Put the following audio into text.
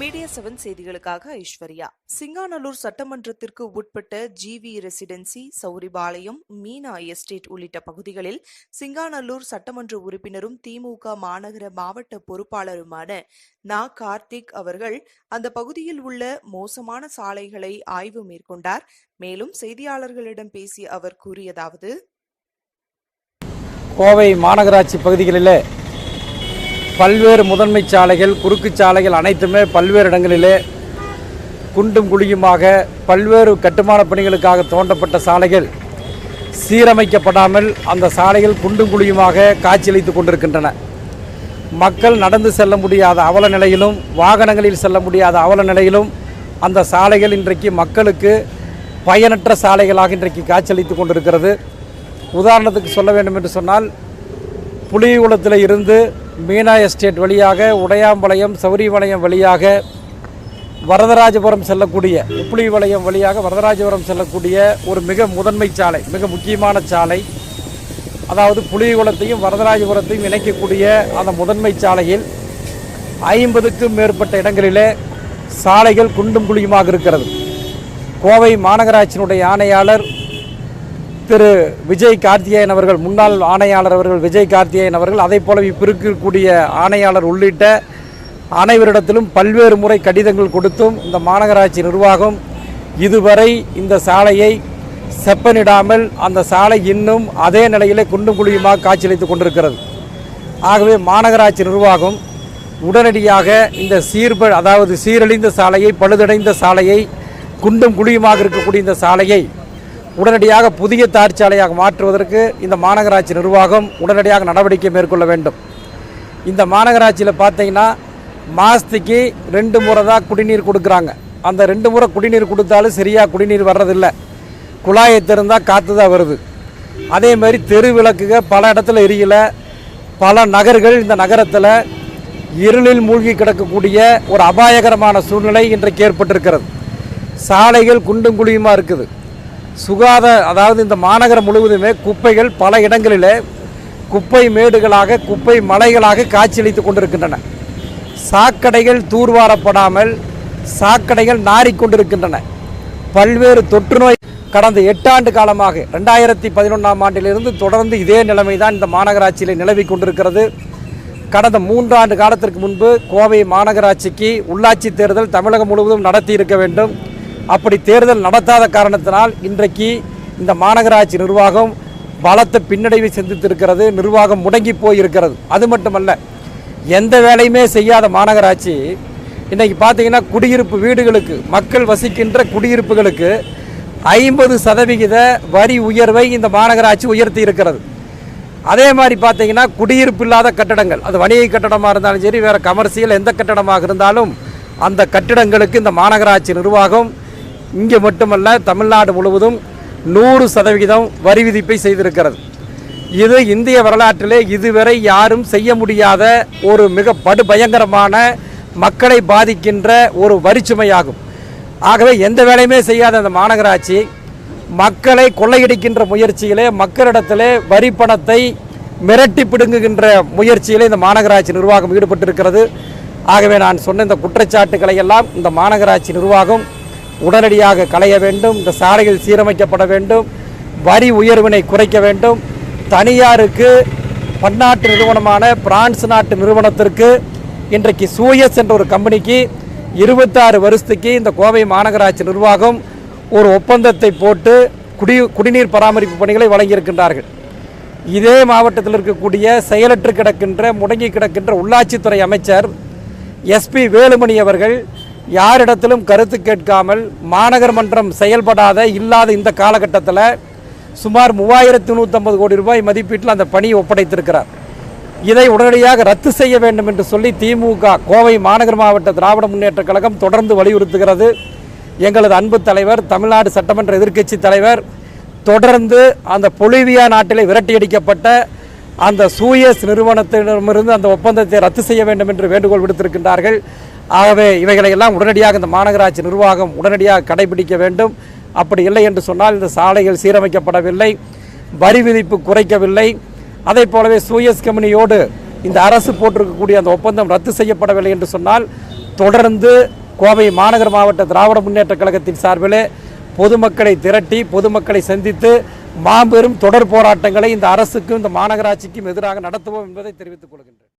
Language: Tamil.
மீடியா7 செய்திகளுக்காக ஐஸ்வர்யா. சிங்காநல்லூர் சட்டமன்றத்திற்கு உட்பட்ட GV residency, Sowripalayam, Meena estate உள்ளிட்ட பகுதிகளில் சிங்காநல்லூர் சட்டமன்ற உறுப்பினரும் திமுக மாநகர மாவட்ட பொறுப்பாளருமான நா. கார்த்திக் அவர்கள் அந்த பகுதியில் உள்ள மோசமான சாலைகளை ஆய்வு மேற்கொண்டார். மேலும் செய்தியாளர்களிடம் பேசிய அவர் கூறியதாவது: கோவை மாநகராட்சி பகுதிகளிலே பல்வேறு முதன்மை சாலைகள், குறுக்கு சாலைகள் அனைத்துமே பல்வேறு இடங்களிலே குண்டும் குழியுமாக பல்வேறு கட்டுமான பணிகளுக்காக தோண்டப்பட்ட சாலைகள் சீரமைக்கப்படாமல் அந்த சாலைகள் குண்டும் குழியுமாக காட்சியளித்து கொண்டிருக்கின்றன. மக்கள் நடந்து செல்ல முடியாத அவல நிலையிலும், வாகனங்களில் செல்ல முடியாத அவல நிலையிலும் அந்த சாலைகள் இன்றைக்கு மக்களுக்கு பயனற்ற சாலைகளாக இன்றைக்கு காட்சியளித்து கொண்டிருக்கிறது. உதாரணத்துக்கு சொல்ல வேண்டும் என்று சொன்னால், புலிகுளத்தில் இருந்து மீனா எஸ்டேட் வழியாக உடையாம்பாளையம், சௌரிபாளையம் வழியாக வரதராஜபுரம் செல்லக்கூடிய, உப்புளிபாளையம் வழியாக வரதராஜபுரம் செல்லக்கூடிய ஒரு மிக முதன்மை சாலை, மிக முக்கியமான சாலை. அதாவது புலிகுளத்தையும் வரதராஜபுரத்தையும் இணைக்கக்கூடிய அந்த முதன்மை சாலையில் 50க்கும் மேற்பட்ட இடங்களிலே சாலைகள் குண்டும் குழியுமாக இருக்கிறது. கோவை மாநகராட்சியினுடைய ஆணையாளர் திரு விஜய் கார்த்திகேயன் அவர்கள், முன்னாள் ஆணையாளர் அவர்கள் விஜய் கார்த்திகேயன் அவர்கள், அதே போல இப்போ இருக்கக்கூடிய ஆணையாளர் உள்ளிட்ட அனைவரிடத்திலும் பல்வேறு முறை கடிதங்கள் கொடுத்தும் இந்த மாநகராட்சி நிர்வாகம் இதுவரை இந்த சாலையை செப்பனிடாமல் அந்த சாலை இன்னும் அதே நிலையிலே குண்டும் குழியுமாக காட்சியளித்து கொண்டிருக்கிறது. ஆகவே மாநகராட்சி நிர்வாகம் உடனடியாக இந்த சீரழிந்த சாலையை, பழுதடைந்த சாலையை, குண்டும் குழியுமாக இருக்கக்கூடிய இந்த சாலையை உடனடியாக புதிய தார் சாலையாக மாற்றுவதற்கு இந்த மாநகராட்சி நிர்வாகம் உடனடியாக நடவடிக்கை மேற்கொள்ள வேண்டும். இந்த மாநகராட்சியில் பார்த்தீங்கன்னா மாதத்துக்கு 2 முறை தான் குடிநீர் கொடுக்குறாங்க. அந்த 2 முறை குடிநீர் கொடுத்தாலும் சரியாக குடிநீர் வர்றதில்லை. குழாயை திறந்தால் காற்று தான் வருது. அதேமாதிரி தெரு விளக்குக பல இடத்துல எரியல. பல நகர்கள் இந்த நகரத்தில் இருளில் மூழ்கி கிடக்கக்கூடிய ஒரு அபாயகரமான சூழ்நிலை இன்றைக்கு ஏற்பட்டிருக்கிறது. சாலைகள் குண்டும் குழியுமாக இருக்குது. அதாவது இந்த மாநகரம் முழுவதுமே குப்பைகள் பல இடங்களிலே குப்பை மேடுகளாக, குப்பை மலைகளாக காட்சியளித்து கொண்டிருக்கின்றன. சாக்கடைகள் தூர்வாரப்படாமல் சாக்கடைகள் நாறிக்கொண்டிருக்கின்றன. பல்வேறு தொற்று நோய் கடந்த 8 ஆண்டு காலமாக 2011ஆம் ஆண்டிலிருந்து தொடர்ந்து இதே நிலைமை தான் இந்த மாநகராட்சியில் நிலவி கொண்டிருக்கிறது. கடந்த 3 ஆண்டு காலத்திற்கு முன்பு கோவை மாநகராட்சிக்கு உள்ளாட்சி தேர்தல் தமிழகம் முழுவதும் நடத்தி இருக்க வேண்டும். அப்படி தேர்தல் நடத்தாத காரணத்தினால் இன்றைக்கு இந்த மாநகராட்சி நிர்வாகம் பலத்த பின்னடைவை சந்தித்திருக்கிறது. நிர்வாகம் முடங்கி போயிருக்கிறது. அது மட்டுமல்ல, எந்த வேலையுமே செய்யாத மாநகராட்சி இன்றைக்கி பார்த்தீங்கன்னா குடியிருப்பு வீடுகளுக்கு, மக்கள் வசிக்கின்ற குடியிருப்புகளுக்கு 50% வரி உயர்வை இந்த மாநகராட்சி உயர்த்தி இருக்கிறது. அதே மாதிரி பார்த்தீங்கன்னா குடியிருப்பு இல்லாத கட்டடங்கள், அது வணிக கட்டடமாக இருந்தாலும் சரி, வேறு கமர்சியல் எந்த கட்டடமாக இருந்தாலும் அந்த கட்டிடங்களுக்கு இந்த மாநகராட்சி நிர்வாகம் இங்கே மட்டுமல்ல தமிழ்நாடு முழுவதும் 100% வரி விதிப்பை செய்திருக்கிறது. இது இந்திய வரலாற்றிலே இதுவரை யாரும் செய்ய முடியாத ஒரு மிக படுபயங்கரமான மக்களை பாதிக்கின்ற ஒரு வரிச்சுமையாகும். ஆகவே எந்த வேலையுமே செய்யாத அந்த மாநகராட்சி மக்களை கொள்ளையடிக்கின்ற முயற்சியிலே, மக்களிடத்திலே வரி பணத்தை மிரட்டி பிடுங்குகின்ற முயற்சியிலே இந்த மாநகராட்சி நிர்வாகம் ஈடுபட்டிருக்கிறது. ஆகவே நான் சொன்ன இந்த குற்றச்சாட்டுக்களை எல்லாம் இந்த மாநகராட்சி நிர்வாகம் உடனடியாக களைய வேண்டும். இந்த சாலைகள் சீரமைக்கப்பட வேண்டும். வரி உயர்வினை குறைக்க வேண்டும். தனியாருக்கு, பன்னாட்டு நிறுவனமான பிரான்ஸ் நாட்டு நிறுவனத்திற்கு இன்றைக்கு சூயஸ் என்ற ஒரு கம்பெனிக்கு 26 வருஷத்துக்கு இந்த கோவை மாநகராட்சி நிர்வாகம் ஒரு ஒப்பந்தத்தை போட்டு குடிநீர் பராமரிப்பு பணிகளை வழங்கியிருக்கின்றார்கள். இதே மாவட்டத்தில் இருக்கக்கூடிய செயலற்று கிடக்கின்ற, முடங்கி கிடக்கின்ற உள்ளாட்சித்துறை அமைச்சர் எஸ்பி வேலுமணி அவர்கள் யாரிடத்திலும் கருத்து கேட்காமல் மாநகர் மன்றம் செயல்படாத இல்லாத இந்த காலகட்டத்தில் சுமார் 3150 கோடி ரூபாய் மதிப்பீட்டில் அந்த பணியை ஒப்படைத்திருக்கிறார். இதை உடனடியாக ரத்து செய்ய வேண்டும் என்று சொல்லி திமுக கோவை மாநகர் மாவட்ட திராவிட முன்னேற்ற கழகம் தொடர்ந்து வலியுறுத்துகிறது. எங்களது அன்பு தலைவர், தமிழ்நாடு சட்டமன்ற எதிர்க்கட்சி தலைவர் தொடர்ந்து அந்த பொலிவியா நாட்டிலே விரட்டியடிக்கப்பட்ட அந்த சூயஸ் நிறுவனத்திடமிருந்து அந்த ஒப்பந்தத்தை ரத்து செய்ய வேண்டும் என்று வேண்டுகோள் விடுத்திருக்கின்றார்கள். ஆகவே இவைகளை எல்லாம் உடனடியாக இந்த மாநகராட்சி நிர்வாகம் உடனடியாக கடைபிடிக்க வேண்டும். அப்படி இல்லை என்று சொன்னால் இந்த சாலைகள் சீரமைக்கப்படவில்லை, வரி விதிப்பு குறைக்கவில்லை, அதே போலவே சூயஸ் கம்பெனியோடு இந்த அரசு போட்டிருக்கக்கூடிய அந்த ஒப்பந்தம் ரத்து செய்யப்படவில்லை என்று சொன்னால் தொடர்ந்து கோவை மாநகர மாவட்ட திராவிட முன்னேற்ற கழகத்தின் சார்பில் பொதுமக்களை திரட்டி பொதுமக்களை சந்தித்து மாபெரும் தொடர் போராட்டங்களை இந்த அரசுக்கும் இந்த மாநகராட்சிக்கும் எதிராக நடத்துவோம் என்பதை தெரிவித்துக் கொள்கின்றேன்.